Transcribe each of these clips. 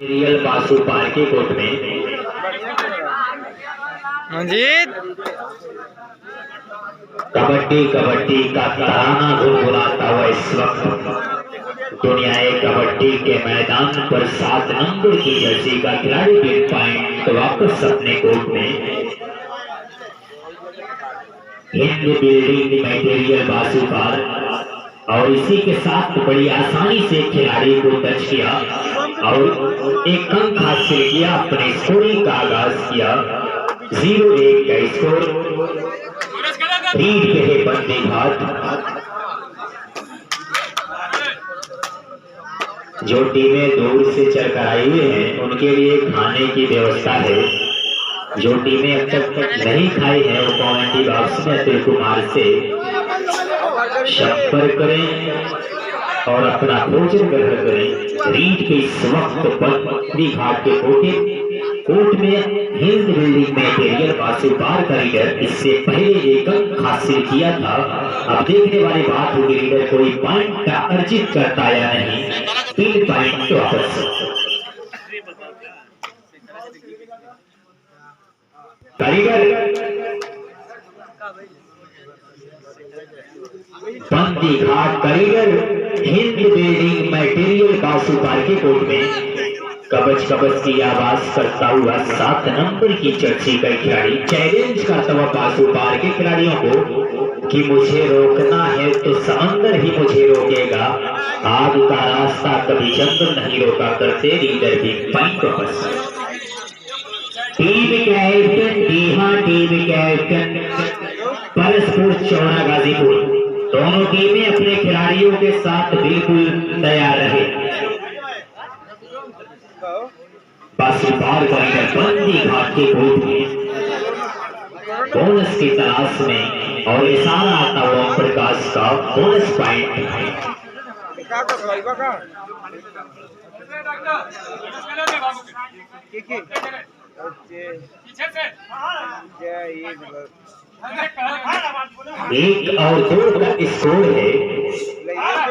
Real Basu पार्के court में मंजीत कबड्डी कबड्डी का तराना गुनगुनाता हुआ इस वक्त दुनियाई कबड्डी के मैदान पर 7 नंबर की जर्सी का खिलाड़ी बिग पॉइंट वापस अपने कोर्ट में हिंद बिल्डिंग मटेरियल बासुकार और इसी के साथ बड़ी आसानी से खिलाड़ी को टच किया और एक अंक हासिल किया, अपने स्कोरिंग का आगाज किया। 0-1 का स्कोर रीड पे है बंदी घाट। जो टीमें दूर से चलकर आई हुए हैं उनके लिए खाने की व्यवस्था है। जो टीमें अब तक नहीं खाई है वो कमेंटी बॉक्स में अतुल कुमार से संपर्क करें और अपना भोजन ग्रहण करें। रीड के इस वक्त बंदी घाट के कोर्ट में हिंद बिल्डिंग मटेरियल बासुकार का लीडर इससे पहले एक अंक हासिल किया था। अब देखने वाली बात होगी लीडर कोई पॉइंट का अर्जित करता या नहीं। 3 पॉइंट वापस बंदी घाट करीगर हिंद बिल्डिंग मटेरियल बासुकार के कोर्ट में कबच कबच की आवाज करता हुआ 7 नंबर की जर्सी का खिलाड़ी चैलेंज करता हुआ बासुकार के खिलाड़ियों को कि मुझे रोकना है तो समंदर ही मुझे रोकेगा। आग का रास्ता कभी जंगल नहीं रोका करते। लीडर भी पॉइंट वापस team captain team captain Paraspur चौड़ा गाजीपुर दोनों टीमें अपने खिलाड़ियों के साथ बिल्कुल तैयार रहे। बासुकार बंदी घाट के कोर्ट में बोनस की तलाश में और इशारा आता हुआ प्रकाश का बोनस पॉइंट एक और 2 का स्कोर है।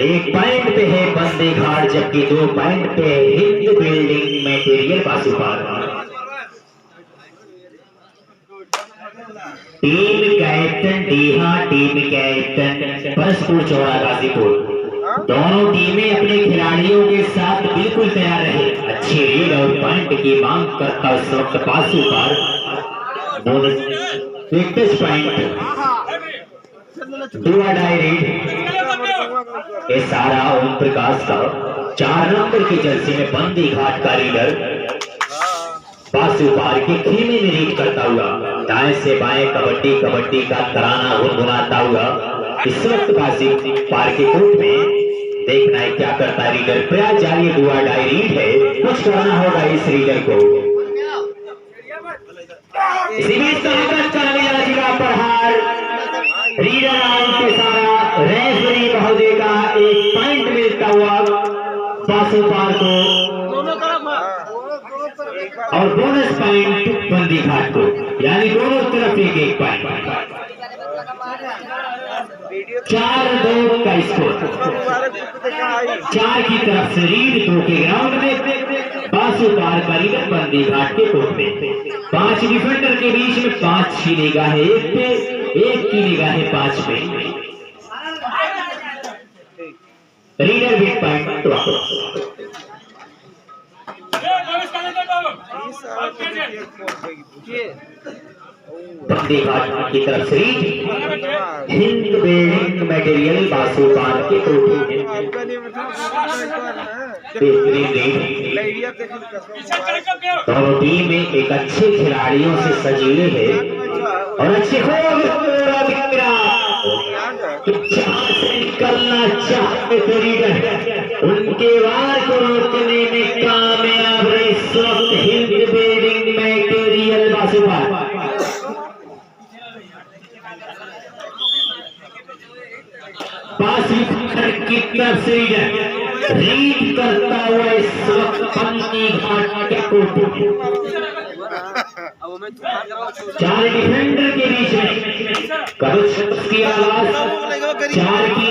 1 पॉइंट पे है बंदी घाट जबकि 2 पॉइंट पे हिंद बिल्डिंग मटेरियल बासुकार। Team captain team captain Paraspur चौड़ा गाजीपुर दोनों टीमें अपने खिलाड़ियों के साथ बिल्कुल तैयार रहे। अच्छी रीड और पॉइंट की मांग करता उस वक्त बासुकार bonus point do die raid ये सारा ओम प्रकाश का 4 नंबर की जर्सी में बंदी घाट का लीडर बासुकार के खेमे में रीड करता हुआ दाएं से बाएं कबड्डी कबड्डी का तराना गुनगुनाता हुआ इस वक्त बासुकार के कोर्ट में देखना है क्या करता है रीडर। प्रयास जारी दुआ डाई रीड है, कुछ करना होगा इस रीडर को। इसी बीच प्रहार रीडर आउट के सारा रेफरी महोदय का 1 पॉइंट मिलता हुआ बासुकार को और बोनस पॉइंट बंदी घाट को, यानी दोनों तरफ 1-1 पॉइंट। 4-2 का स्कोर 4 की तरफ से रीड 2 के ग्राउंड में बासुकार का लीडर बंदी घाट के कोर्ट में 5 डिफेंडर के बीच में 5 की निगाहें 1 पे 1 की निगाहें 5 पे। रीडर बिग पॉइंट वापस बंदी घाट की तरफ से हिंद बिल्डिंग मटेरियल बासुकार के कोर्ट में दोनों टीमें एक अच्छे खिलाड़ियों से सजी है और अच्छे से निकलना चाहते थे रीडर उनके वार को रोकने में कामयाब रहे। इस वक्त हिंद बिल्डिंग मटेरियल बासुकार की तरफ से रीड करता हुआ इस वक्त बंदी घाट के कोर्ट 4 डिफेंडर के बीच में कबच की आवाज 4 की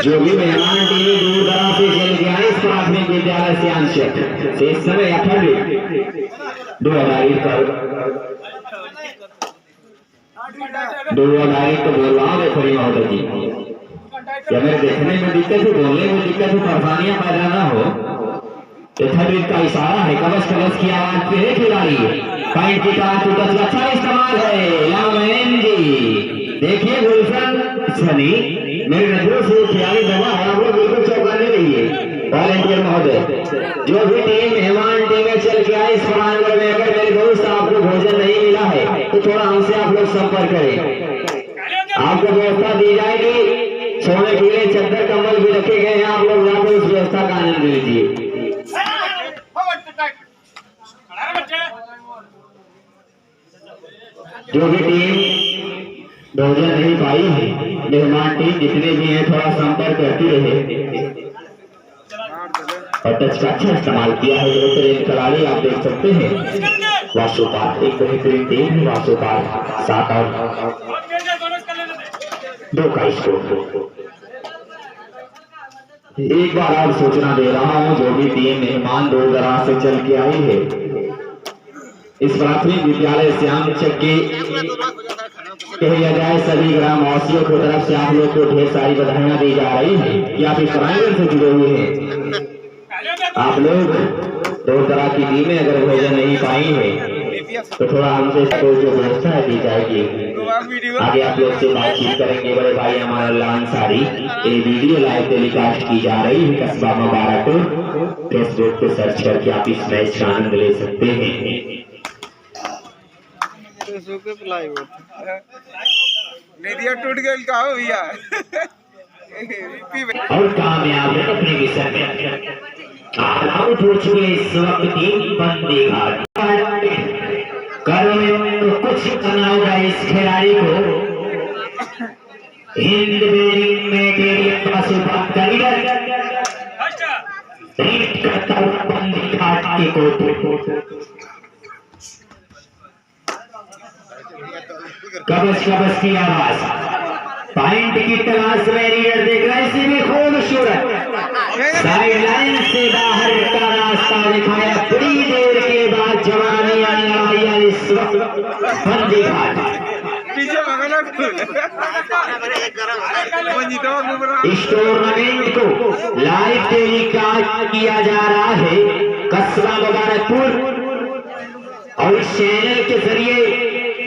जो भी मेहमान टीवी दूर दराज से चल के आए इस प्राथमिक विद्यालय से आंशिक से समय 2000 तो बोल रहा हूँ खड़ी महोदय जी, जब मेरे देखने में दिक्कत हो, बोलने में दिक्कत हो, परेशानियां पैदा ना हो, का इशारा है। कबस कबस की आवाज पे है खिलाड़ी, पॉइंट की तरह अच्छा इस्तेमाल है लामैन जी। देखिए गुलशन सनी मेरे नजरों से खिलाड़ी दबा है, आप लोग बिल्कुल चौंकाने रहिए। वॉलंटियर महोदय, जो भी टीम मेहमान टीमें चल के आए इस प्रांगण में, अगर मेरे दोस्त आपको भोजन नहीं मिला है तो थोड़ा हमसे आप लोग संपर्क करें, आपको व्यवस्था दी जाएगी। सोने के लिए चादर कंबल भी रखे गए हैं, आप लोग यहाँ पर उस व्यवस्था का आनंद लीजिए। जो भी टीम भोजन नहीं पाई है, मेहमान टीम जितने भी हैं थोड़ा संपर्क करती रहे। और टच का अच्छा इस्तेमाल किया है बेहतरीन खिलाड़ी, आप देख सकते हैं वासुपाल, एक बेहतरीन टीम है वासुपाल, 7 और 2 का स्कोर। एक बार और सूचना दे रहा हूं, जो भी टीम मेहमान दूर दराज से चल के आई है इस प्राथमिक विद्यालय श्याम चक्की कहा जाए, सभी ग्रामवासियों की तरफ से आप लोग को ढेर सारी बधाइयां दी जा रही है कि आप इस प्रांगण से जुड़े हुए हैं। आप लोग दूर दराज की टीमें अगर भोजन नहीं पाई है तो थोड़ा हमसे इसको जो व्यवस्था है दी जाएगी। आगे आप लोग से बातचीत करेंगे बड़े भाई हमारा लाल सारी। ये वीडियो लाइव टेलीकास्ट की जा रही है कस्बा मुबारकपुर, फेसबुक पे सर्च करके आप इस मैच का आनंद ले सकते हैं। टूट गया भैया और कामयाब अपने विषय में आउट हो चुके इस वक्त टीम बंदी घाट करो तो कुछ करना होगा इस खिलाड़ी को। हिंद बेरिंग में पास करता हुआ बंदी घाट के कोर्ट, कबस कबस की आवाज, पॉइंट की तलाश में रीडर देख रहा है, इसी में खूबसूरत साइड लाइन से बाहर का रास्ता दिखाया। बड़ी देर के बाद जवानी आई इस वक्त बंदी घाट इस टूर्नामेंट को लाइव टेलीकास्ट किया जा रहा है कस्बा मुबारकपुर, और इस चैनल के जरिए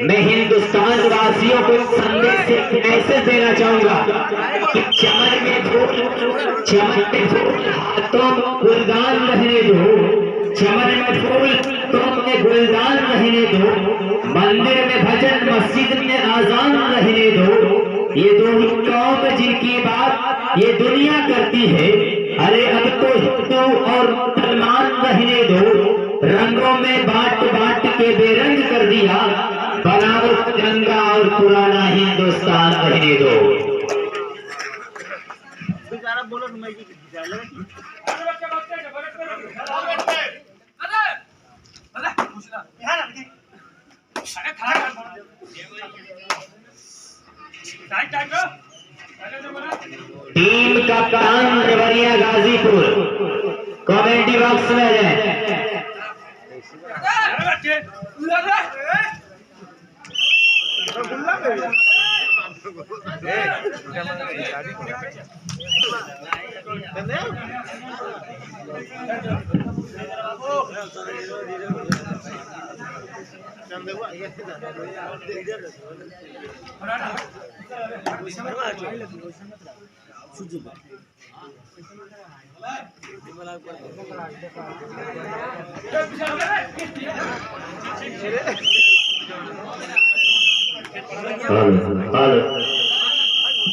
मैं हिंदुस्तान वासियों को संदेश मैसेज देना चाहूंगा कि चमन में फूल हाथों में गुलदान रहने दो, चमन में फूल तुम में गुलदान रहने दो, मंदिर में भजन मस्जिद में आजान रहने दो। ये दो ही कौम जिनकी बात ये दुनिया करती है, अरे अब तो हिंदू और मुसलमान रहने दो। रंगों में बांट बांट के बेरंग कर दिया, बनाओ तिरंगा और पुराना हिंदुस्तान रहने दो। टीम कप्तान देवरिया गाजीपुर कमेटी बॉक्स में है।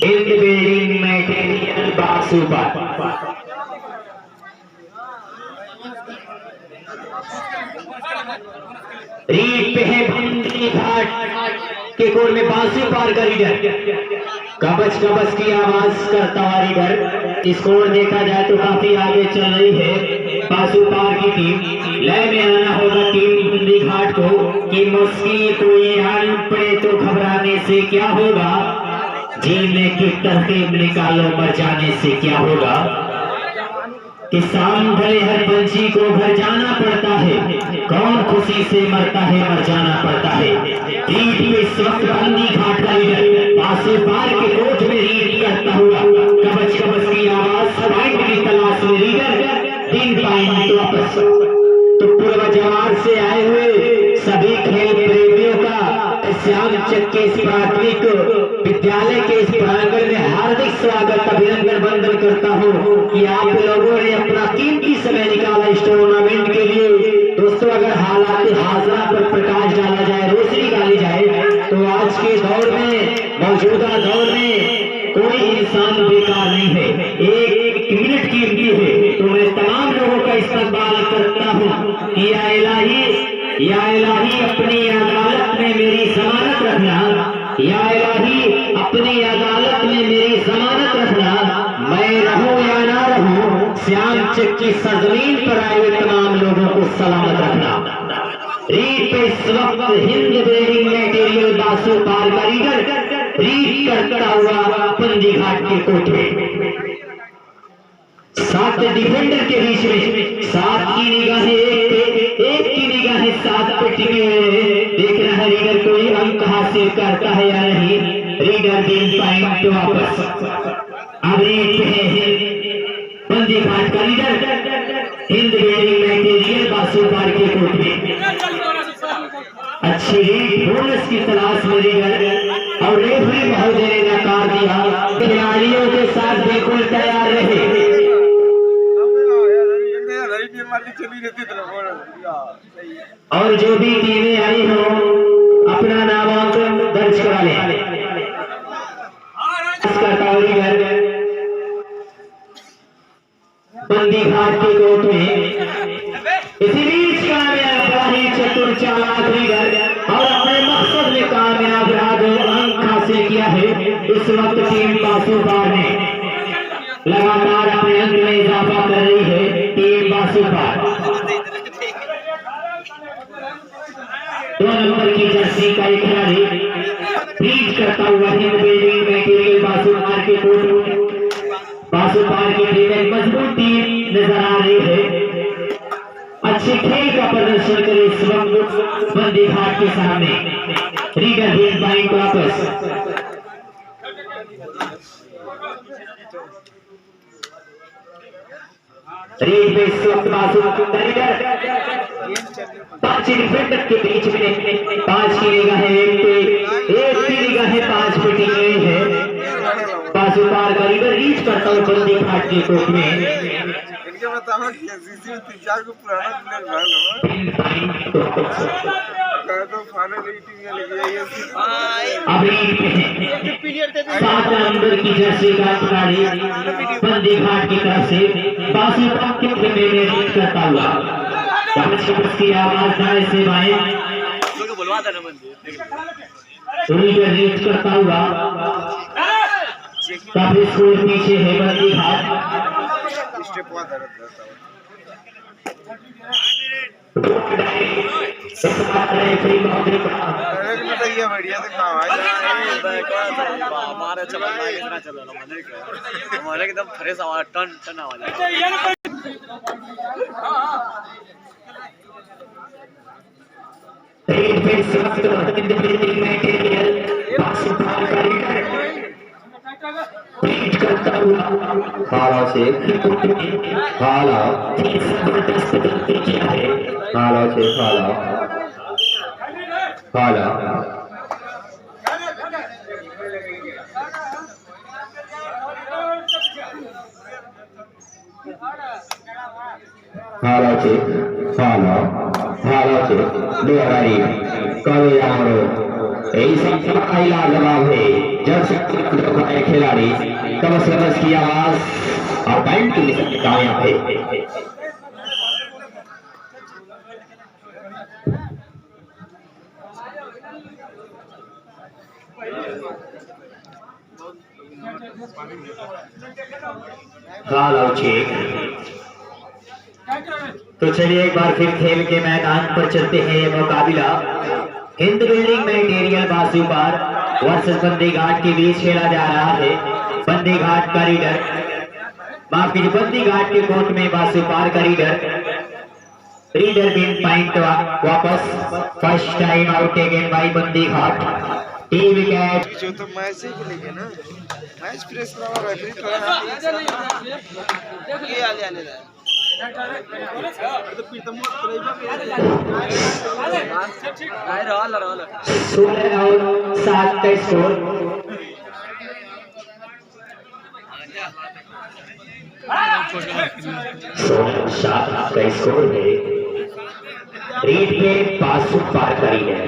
इन बिल्डिंग मटेरियल बाक्सों पर रीप पे है बंदी घाट के कोर में बांसु पार का रीडर, कबच कबच की आवाज करता हुआ रीडर। स्कोर देखा जाए तो काफी आगे चल रही है बासु पार की टीम लय में आना होगा टीम बंदी घाट को कि मुश्किल कोई हाल पड़े तो घबराने से क्या होगा, जीने की तरकीब निकालो मर जाने से क्या होगा। किसान भले हर पंछी को घर जाना पड़ता है, कौन खुशी से मरता है मर जाना पड़ता है। रीत में इस वक्त बंदी घाट का लीडर बासु पार के कोट में रीत करता हुआ कबच कबच की आवाज पॉइंट की तलाश में रीडर 3 पॉइंट वापस। तो पूर्व जवार से आए हुए सभी खेल प्रेमियों का श्याम चक के इस प्राथमिक विद्यालय के इस प्रांगण में हार्दिक स्वागत अभिनंदन वंदन करता हूं कि आप लोगों ने अपना कीमती समय निकाला इस टूर्नामेंट के लिए। दोस्तों, अगर हालात हाजरा पर प्रकाश डाला जाए, रोशनी डाली जाए, तो आज के दौर में, मौजूदा दौर में कोई इंसान बेकार नहीं है, एक मिनट कीमती है। तो मैं तमाम लोगों का इस्तकबाल करता हूं कि या इलाही अपनी अदालत में मेरी जमानत रखना, या इलाही अपनी अदालत में मेरी जमानत रखना, मैं रहूं या ना रहूं, श्याम चक की सरजमीन पर आए हुए तमाम लोगों को सलामत रखना। रीत पे इस वक्त हिंद बिल्डिंग मटेरियल बासु पार का रीडर रीत करता हुआ बंदी घाट के कोट में 7 डिफेंडर के बीच में 7 की निगाहें एक की निगाहें 7 पे टिके हुए हैं। देख रहा है रीडर कोई अंक हासिल करता है या नहीं। रीडर 3 पॉइंट वापस। अब रीत है बंदी घाट का रीडर हिंद बिल्डिंग मटेरियल बासु पार के कोट में अच्छी रीत बोनस की तलाश में रीडर और रेफरी महोदय ने नकार दिया। खिलाड़ियों के साथ बिल्कुल तैयार रहे। और जो भी टीमें आई हो अपना नामांकन दर्ज करा लें। बंदी घाट के कोर्ट में इसी बीच कामयाब रही चतुर चालाक रीडर और अपने मकसद में कामयाब रहा, 2 अंक हासिल किया है। इस वक्त टीम बासु पार ने लगातार अपने अंक में इजाफा कर रही है। टीम बासु पार 2 नंबर की जर्सी का एक खिलाड़ी रीड करता हुआ हिंद बिल्डिंग मटेरियल बासु पार के कोर्ट बासु पार की टीम एक मजबूत टीम नजर आ रही है। अच्छे खेल का प्रदर्शन करे इस वक्त बंदी घाट के सामने। रीडर 3 पॉइंट वापस। रीड में इस वक्त बासु रीडर 5 डिफेंडर के बीच में 5 की निगाहें एक की निगाहें 5 पे टिकी हुई है। बासु पार का रीडर रीच करता हूँ बंदी घाट के कोर्ट में। इनके बताओ कि सीसी में 3-4 को पुराना प्लेयर भाग तो फाइनल टीम में लगी है ये। अब रीड 7 नंबर की जर्सी का खिलाड़ी बंदी घाट की तरफ से बासु पार के खेमे में रीड करता हुआ की आवाज दाएं से बाएं रीडर रीड करता हुआ काफी स्कोर पीछे है बंदी घाट। बढ़िया से हमारे हमारे एकदम फ्रेश आवाज टन टन आवाज। हाला से हाला हाला से हाला हाला हाला से हाला हाला से दोहराई कभी आमरो ऐसा पहला जवाब है जब से खिलाड़ी कमस कमस की आवाज और पॉइंट की मिशन कामयाब है। Follow check तो चलिए एक बार फिर खेल के मैदान पर चलते हैं। ये मुकाबला हिंद बिल्डिंग मटेरियल बासूपार वर्सेस बंदी घाट के बीच खेला जा रहा है। बंदी घाट का रीडर, माफ कीजिए, बंदी घाट के कोर्ट में बासूपार का रीडर विन पॉइंट वापस। First time out taken by बंदी घाट। Team wicket. जो तो मैच ही खेलेंगे ना, मैच फ्रेश करावा रेफरी थोड़ा ये आले तो फिर तो मत करेगा 16 और 7 का स्कोर। शाह का स्कोर है। रीड पे बासूपार करी है।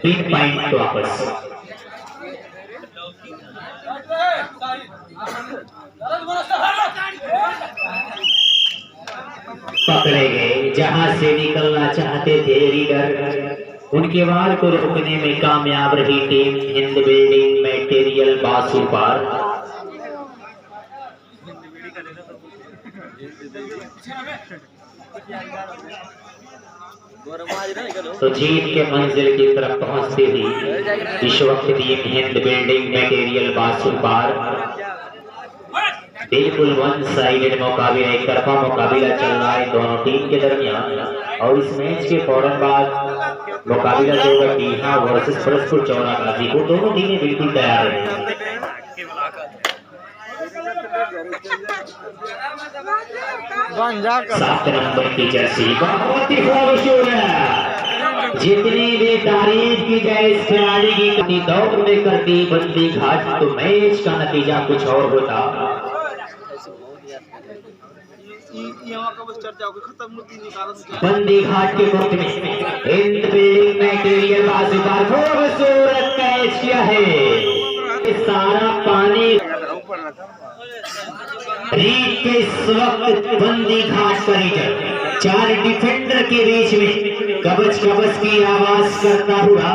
3 पॉइंट वापस। पकड़े गए। जहां से निकलना चाहते थे रीडर, उनके वार को रोकने में कामयाब रही टीम हिंद बिल्डिंग मटेरियल बासूपार। तो जीत के मंजिल की तरफ पहुंचती हुई इस वक्त टीम हिंद बिल्डिंग मटेरियल बासूपार बिल्कुल वन साइडेड मुकाबला, एक तरफा मुकाबला चल रहा है दोनों टीम के दरमियान। और इस मैच के फौरन बाद मुकाबला जो होगा टीहा वर्सेस परसपुर चौरा गाजीपुर। दोनों टीमें बिल्कुल तैयार हैं। 7 नंबर की जर्सी बहुत ही खूबसूरत है। जितनी भी तारीफ की जाए इस खिलाड़ी की, दौड़ में करती बंदी घाट तो मैच का नतीजा कुछ और होता। बंदी घाट के कोर्ट में हिंद बिल्डिंग मटेरियल बासूपार खूबसूरत कैच किया है। सारा पानी रीड के इस वक्त बंदी घाट पर रीडर 4 डिफेंडर के बीच में कबच कबच की आवाज करता हुआ।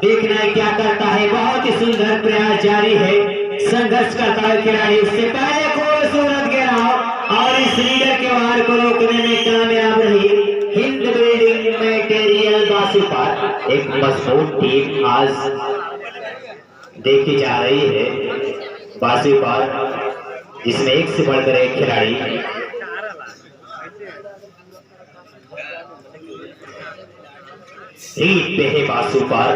देखना है क्या करता है। बहुत ही सुंदर प्रयास जारी है, संघर्ष करता है खिलाड़ी। उससे पहले खूबसूरत घेराव और इस रीडर के वार को रोकने में कामयाब रही हिंद बिल्डिंग मटेरियल बासूपार। एक मजबूत टीम आज देखी जा रही है बासूपार, जिसमें एक से बढ़कर एक खिलाड़ी। रीड पे है बासूपार।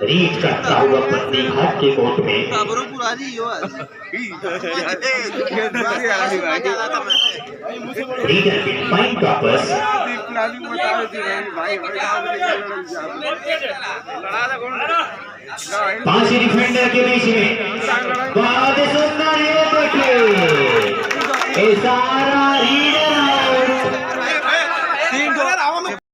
रीड करता हुआ बंदी घाट के कोर्ट में। रीडर के पॉइंट वापस। 5 डिफेंडर के बीच में बहुत ही सुंदर ये देखिए ऐसा